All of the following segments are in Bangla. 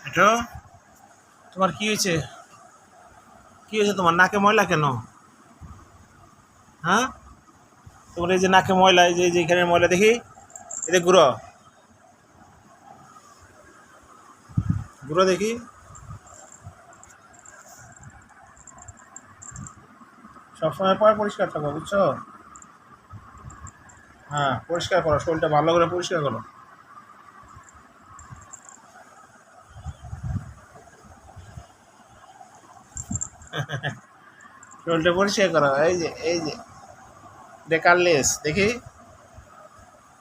এটা তোমার কি হয়েছে? কি হয়েছে তোমার? নাকে ময়লা কেন? হ্যাঁ, তোমার এই যে নাকে ময়লা, এই যে এখানে ময়লা দেখি, এতে ঘুরো ঘুরো দেখি। সবসময় পর পরিষ্কার থাকো, বুঝছো? হ্যাঁ, পরিষ্কার করো, শরীরটা ভালো করে পরিষ্কার করো। শরীরটা পরিষ্কার করো। এই যে ডেকারলেস দেখি,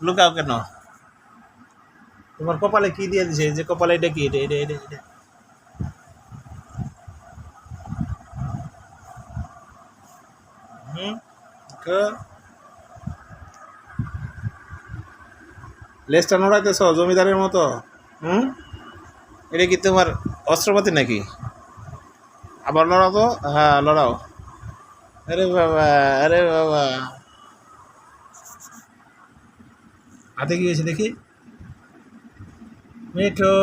লুকাও কেন? তোমার কপালে কি দিয়ে দিছে? যে কপালে এটা কি? এটা হুম, লেজটা নড়াইতেছ জমিদারের মতো। হুম, এটা কি তোমার অস্ত্রপাতি নাকি? আবার লড়াও তো, হ্যাঁ লড়াও। আরে বাবা, আরে বাবা, হাতে কি হয়েছে দেখি? মিঠু,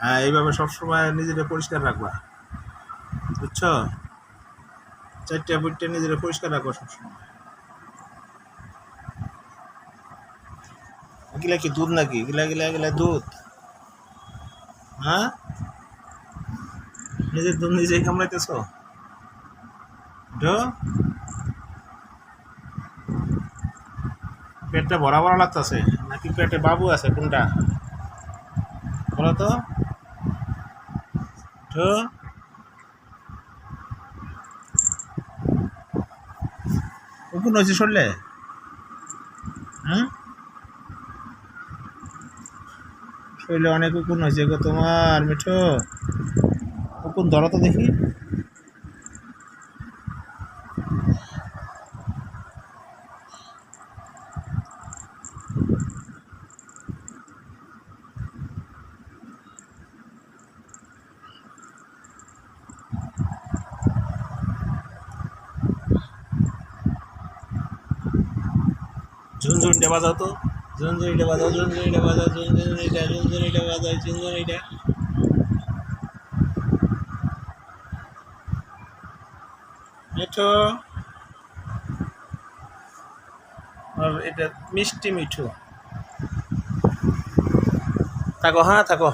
হ্যাঁ এইভাবে সবসময় নিজেকে পরিষ্কার রাখবা, বুঝছো? চারটে বুটটা নিজেরা পরিষ্কার রাখবা সবসময়। এগুলা কি দুধ নাকি? এগুলা দুধ? হ্যাঁ, নিজের দুধ নিজেই কামড়াইতেছ? পেটটা ভরা ভরা লাগতেছে নাকি পেটে বাবু আছে? কোনটা বলো তো? তো উকুন হয়েছে শরীরে? হ্যাঁ, শরীরে অনেক উকুন হয়েছে গো তোমার, মিঠু। উকুন ধরো তো দেখি। ঝুনঝুনিটা বাজাও তো, ঝুনঝুনিটা বাজাও, ঝুনঝুনিটা বাজাও, ঝুনঝুনিটা বাজাও, ঝুনঝুনিটা। মিঠু, আর এটা মিষ্টি মিঠু। থাকো, হ্যাঁ থাকো।